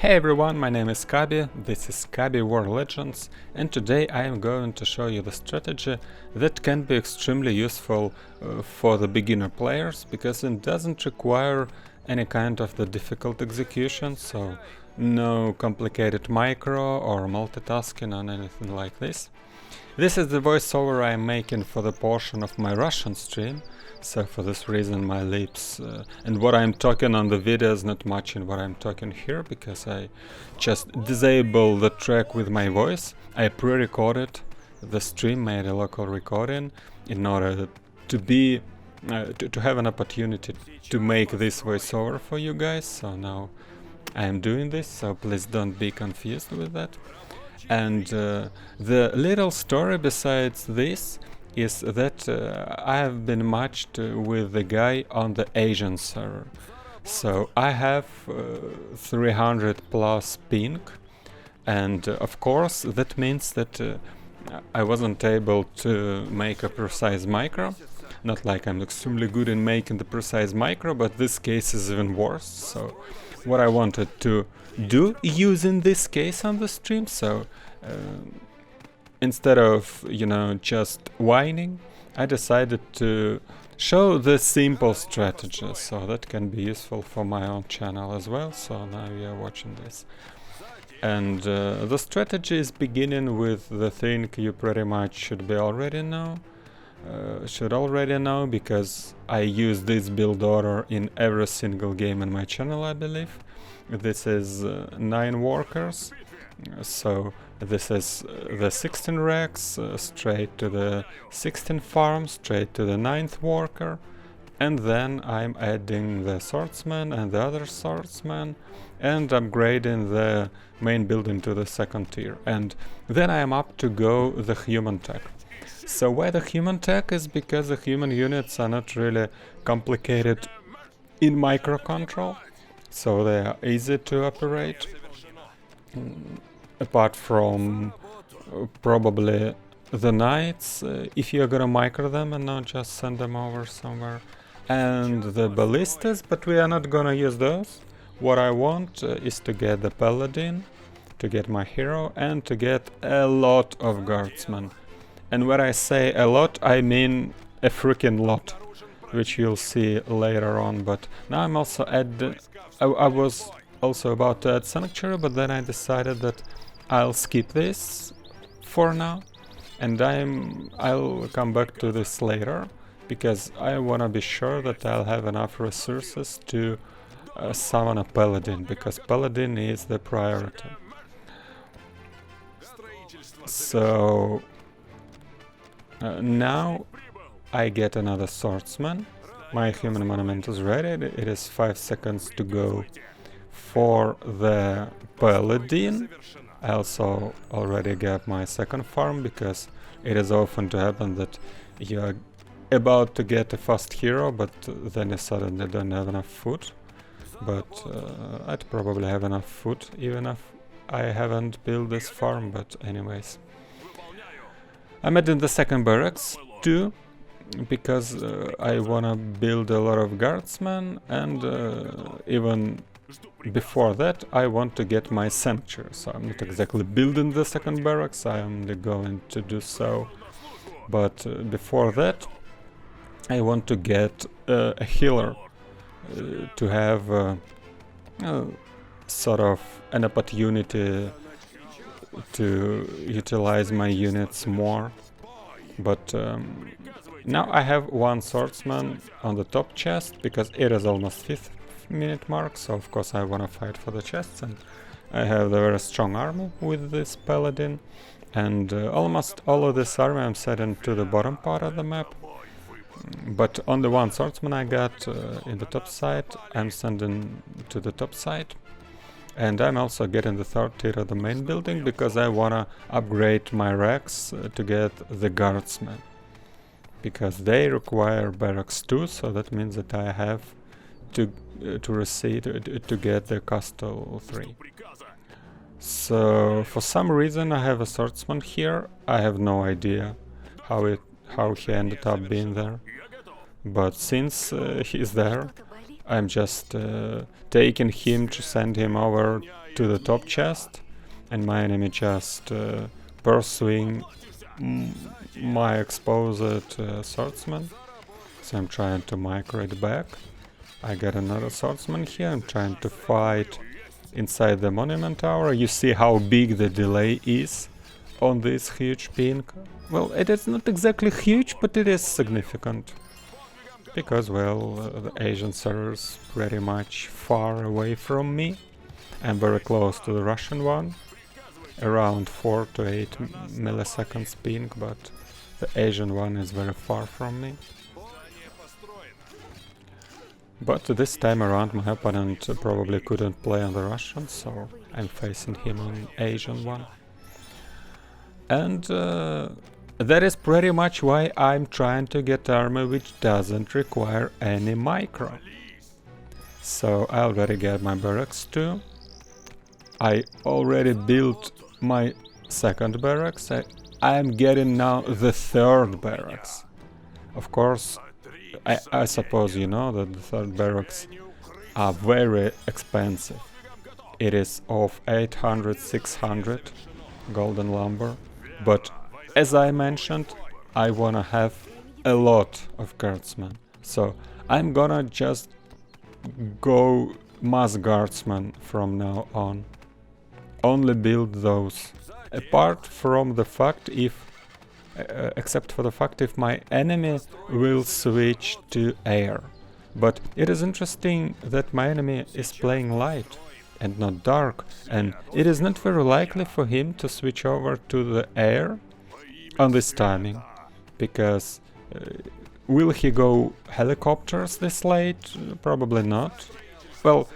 Hey everyone, my name is Kaby, this is Kaby War Legends, and today I am going to show you the strategy that can be extremely useful for the beginner players, because it doesn't require any kind of the difficult execution, so no complicated micro or multitasking or anything like this. This is the voiceover I am making for the portion of my Russian stream, so for this reason my lips and what I'm talking on the video is not matching what I'm talking here, because I just disable the track with my voice. I pre-recorded the stream, made a local recording in order to be to have an opportunity to make this voiceover for you guys, so now I am doing this, so please don't be confused with that. And the little story besides this is that I have been matched with the guy on the Asian server. So I have 300 plus ping, and of course that means that I wasn't able to make a precise micro. Not like I'm extremely good in making the precise micro, but this case is even worse. So what I wanted to do using this case on the stream, so instead of, just whining, I decided to show the simple strategy, so that can be useful for my own channel as well. So now you are watching this. And the strategy is beginning with the thing you pretty much should already know, because I use this build order in every single game in my channel, I believe. This is 9 workers, so this is the 16 racks, straight to the 16 farm, straight to the 9th worker, and then I'm adding the swordsman and the other swordsman and upgrading the main building to the 2nd tier, and then I am up to go the human tech. So why the human tech is because the human units are not really complicated in microcontrol, so they are easy to operate. Apart from probably the knights, if you're gonna micro them and not just send them over somewhere, and the ballistas, but we are not gonna use those. What I want is to get the paladin, to get my hero, and to get a lot of guardsmen. And when I say a lot, I mean a freaking lot, which you'll see later on. But now I'm also I was also about to add sanctuary, but then I decided that I'll skip this for now, and I'll come back to this later, because I wanna be sure that I'll have enough resources to summon a paladin, because paladin is the priority. So now I get another swordsman. My human monument is ready. It is 5 seconds to go for the paladin. I also already got my 2nd farm, because it is often to happen that you are about to get a fast hero, but then you suddenly don't have enough food. But I'd probably have enough food even if I haven't built this farm, but anyways. I'm adding the 2nd barracks too, because I wanna build a lot of guardsmen, and even before that I want to get my sanctuary. So I'm not exactly building the 2nd barracks, I am only going to do so, but before that I want to get a healer, to have sort of an opportunity to utilize my units more. But now I have 1 swordsman on the top chest, because it is almost 5th minute mark, so of course I wanna fight for the chests, and I have the very strong army with this paladin, and almost all of this army I'm setting to the bottom part of the map. But on the 1 swordsman I got in the top side, I'm sending to the top side. And I'm also getting the 3rd tier of the main building, because I wanna upgrade my racks to get the guardsmen, because they require barracks too, so that means that I have to get the Castle 3. So for some reason I have a swordsman here. I have no idea how he ended up being there, but since he's there, I'm just taking him to send him over to the top chest, and my enemy just pursuing my exposed swordsman. So I'm trying to micro it back. I got another swordsman here. I'm trying to fight inside the monument tower. You see how big the delay is on this huge ping. Well, it is not exactly huge, but it is significant. Because, well, the Asian server's pretty much far away from me. I'm very close to the Russian one. Around 4 to 8 milliseconds ping, but the Asian one is very far from me. But this time around my opponent probably couldn't play on the Russian, so I'm facing him on Asian one. And that is pretty much why I'm trying to get armor which doesn't require any micro. So I already got my barracks too. I already built my second barracks. I'm getting now the third barracks. Of course, I suppose you know that the third barracks are very expensive. It is of 800-600 golden lumber, but as I mentioned, I wanna have a lot of guardsmen. So I'm gonna just go mass guardsmen from now on. Only build those. Apart from the fact except for the fact if my enemy will switch to air. But it is interesting that my enemy is playing light and not dark, and it is not very likely for him to switch over to the air on this timing, because will he go helicopters this late? Probably not. Well,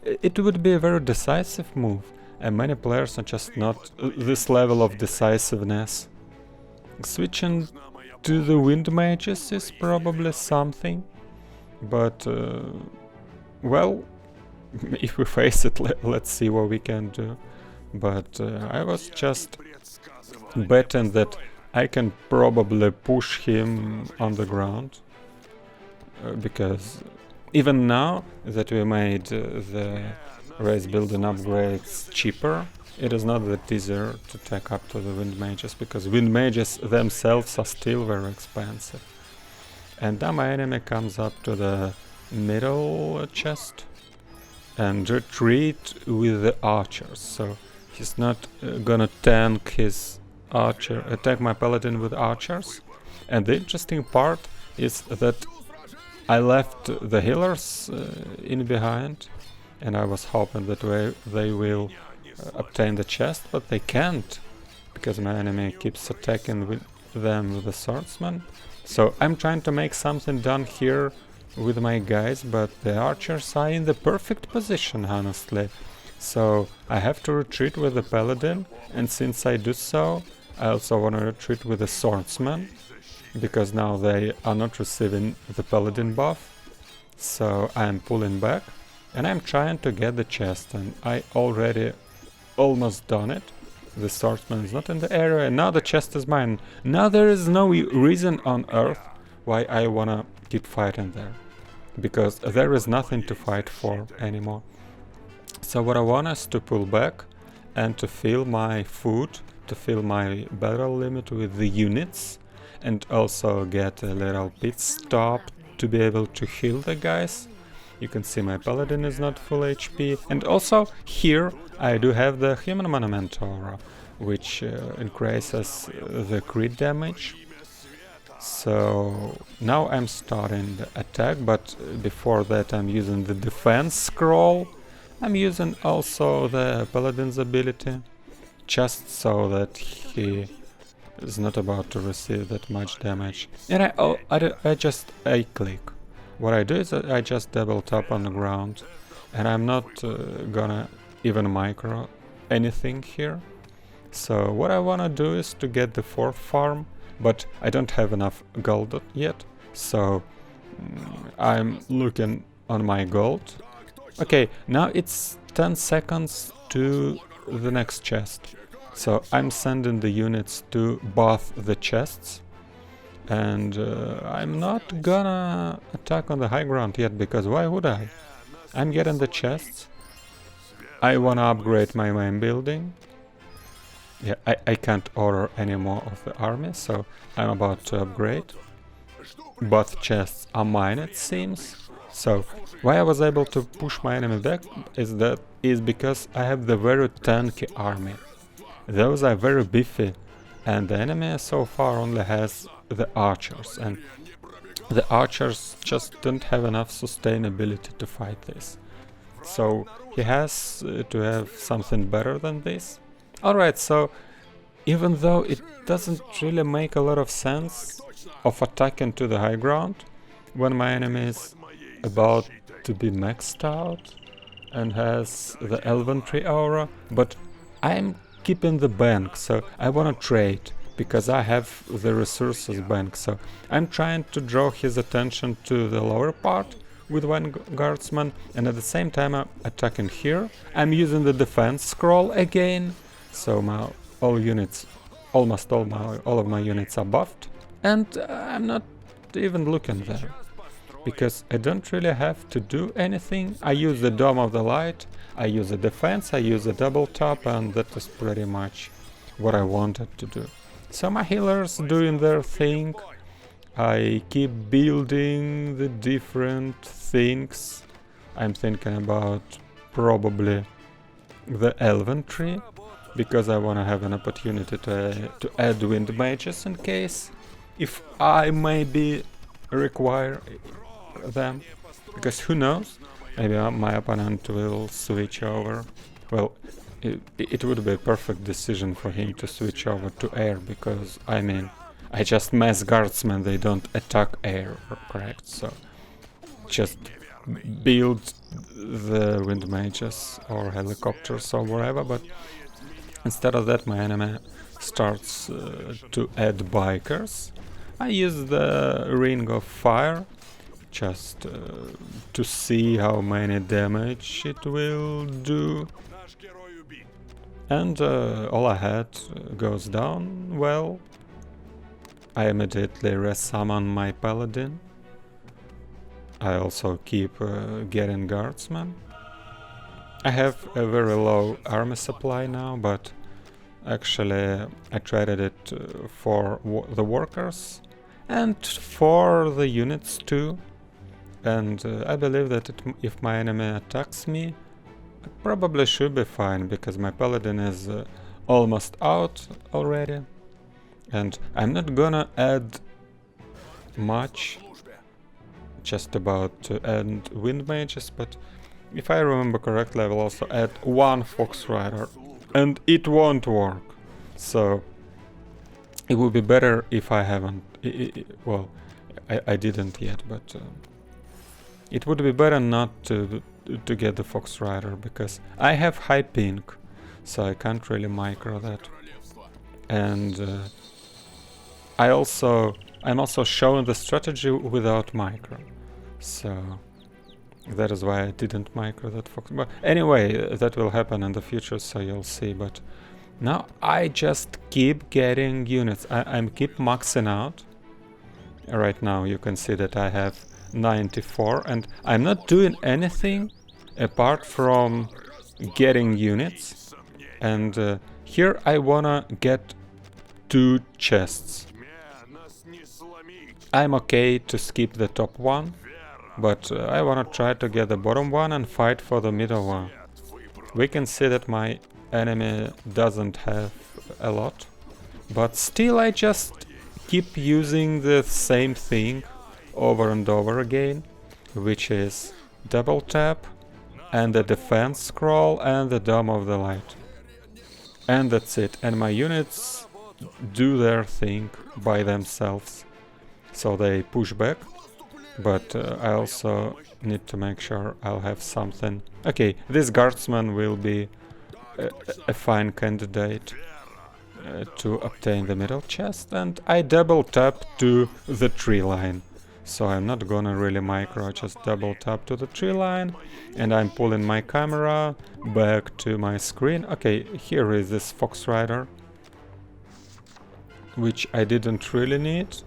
it would be a very decisive move, and many players are just not this level of decisiveness. Switching to the wind mages is probably something, but well, if we face it, let's see what we can do. But I was just betting that I can probably push him on the ground, because even now that we made the race building upgrades cheaper, it is not that easier to take up to the wind mages, because wind mages themselves are still very expensive. And now my enemy comes up to the middle chest and retreat with the archers, so he's not gonna tank his archer, attack my paladin with archers. And the interesting part is that I left the healers in behind, and I was hoping that they will obtain the chest, but they can't, because my enemy keeps attacking with them with the swordsman. So I'm trying to make something done here with my guys, but the archers are in the perfect position, honestly. So I have to retreat with the paladin, and since I do so, I also want to retreat with the swordsman, because now they are not receiving the paladin buff. So I'm pulling back, and I'm trying to get the chest, and I already almost done it. The swordsman is not in the area, and now the chest is mine. Now there is no reason on earth why I wanna keep fighting there, because there is nothing to fight for anymore. So what I want is to pull back and to fill my food, to fill my battle limit with the units, and also get a little pit stop to be able to heal the guys. You can see my paladin is not full HP, and also here I do have the human monument aura, which increases the crit damage. So now I'm starting the attack, but before that I'm using the defense scroll. I'm using also the paladin's ability, just so that he is not about to receive that much damage. And I just click. What I do is I just double tap on the ground, and I'm not gonna even micro anything here. So what I wanna do is to get the fourth farm, but I don't have enough gold yet, so I'm looking on my gold. Okay, now it's 10 seconds to the next chest, so I'm sending the units to both the chests, And I'm not gonna attack on the high ground yet, because why would I? I'm getting the chests. I wanna upgrade my main building. Yeah, I can't order any more of the army, so I'm about to upgrade. Both chests are mine, it seems. So why I was able to push my enemy back is because I have the very tanky army. Those are very beefy, and the enemy so far only has the archers, and the archers just don't have enough sustainability to fight this. So he has to have something better than this. Alright, so even though it doesn't really make a lot of sense of attacking to the high ground when my enemy is about to be maxed out and has the Elven Tree aura, but I'm keeping the bank, so I wanna trade because I have the resources bank, so I'm trying to draw his attention to the lower part with one guardsman, and at the same time I'm attacking here. I'm using the defense scroll again, so my almost all of my units are buffed, and I'm not even looking there, because I don't really have to do anything. I use the Dome of the Light, I use the defense, I use the double tap, and that is pretty much what I wanted to do. So my healers doing their thing. I keep building the different things. I'm thinking about probably the Elven Tree, because I want to have an opportunity to add wind mages in case if I maybe require them, because who knows, maybe my opponent will switch over. Well, it would be a perfect decision for him to switch over to air, because I mean, I just mass guardsmen, they don't attack air, correct? So just build the wind mages or helicopters or whatever, but instead of that my enemy starts to add bikers. I use the Ring of Fire just to see how many damage it will do. And all I had goes down. Well, I immediately resummon my paladin. I also keep getting guardsmen. I have a very low army supply now, but actually I traded it for the workers and for the units too. And I believe that if my enemy attacks me, I probably should be fine, because my paladin is almost out already. And I'm not gonna add much, just about to add wind mages, but if I remember correctly I will also add one fox rider, and it won't work. So it would be better if I haven't, well, I didn't yet, but it would be better not to get the fox rider, because I have high ping, so I can't really micro that. And I'm also showing the strategy without micro, so that is why I didn't micro that fox. But anyway, that will happen in the future, so you'll see. But now I just keep getting units. I'm keep maxing out. Right now you can see that I have 94, and I'm not doing anything apart from getting units. And here I wanna get 2 chests. I'm okay to skip the top one, but I wanna try to get the bottom one and fight for the middle one. We can see that my enemy doesn't have a lot, but still I just keep using the same thing over and over again, which is double tap and the defense scroll and the Dome of the Light. And that's it, and my units do their thing by themselves, so they push back. But I also need to make sure I'll have something. Okay, this guardsman will be a fine candidate to obtain the middle chest, and I double tap to the tree line. So I'm not gonna really micro, just double tap to the tree line, and I'm pulling my camera back to my screen. Okay, here is this fox rider, which I didn't really need.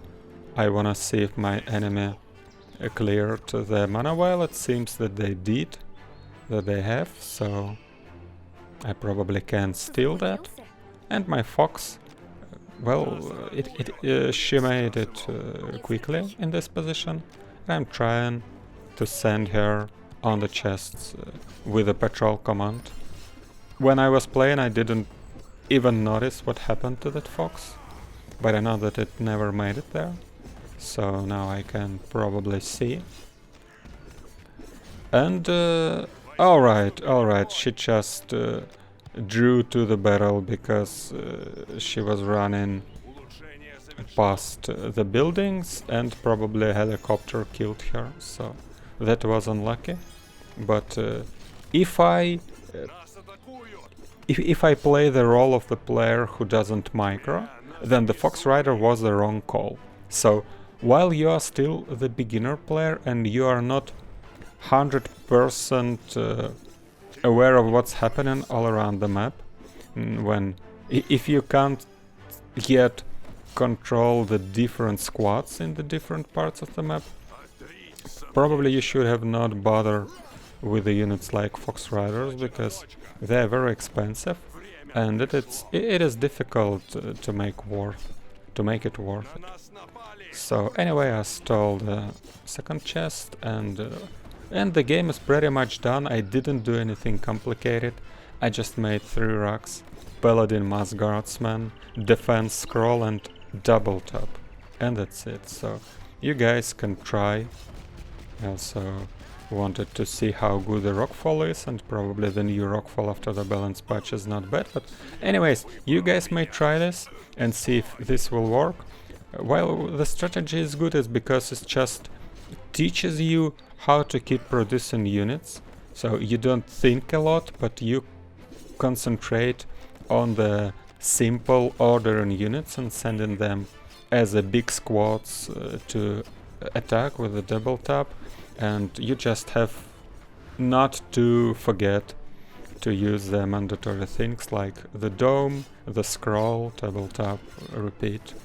I wanna see if my enemy cleared the mana well. It seems that they did, that they have, so I probably can steal that. And my fox, well, she made it quickly in this position. I'm trying to send her on the chests with a patrol command. When I was playing, I didn't even notice what happened to that fox, but I know that it never made it there, so now I can probably see. And alright, she just drew to the barrel because she was running past the buildings and probably a helicopter killed her, so that was unlucky. But if I play the role of the player who doesn't micro, then the Fox Rider was the wrong call. So while you are still the beginner player and you are not 100% aware of what's happening all around the map, if you can't yet control the different squads in the different parts of the map, probably you should have not bothered with the units like Fox Riders, because they are very expensive and it is difficult to make it worth it. So anyway, I stole the second chest and the game is pretty much done. I didn't do anything complicated. I just made 3 rocks, Paladin, Mass Guardsman, Defense Scroll and double tap, and that's it. So you guys can try. I also wanted to see how good the rockfall is, and probably the new rockfall after the balance patch is not bad, but anyways, you guys may try this and see if this will work. While the strategy is good, is because it just teaches you how to keep producing units, so you don't think a lot, but you concentrate on the simple ordering units and sending them as a big squads to attack with a double tap. And you just have not to forget to use the mandatory things like the dome, the scroll, double tap, repeat.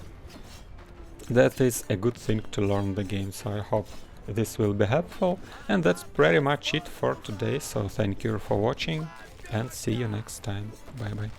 That is a good thing to learn the game, so I hope this will be helpful. And that's pretty much it for today, so thank you for watching and see you next time. Bye bye.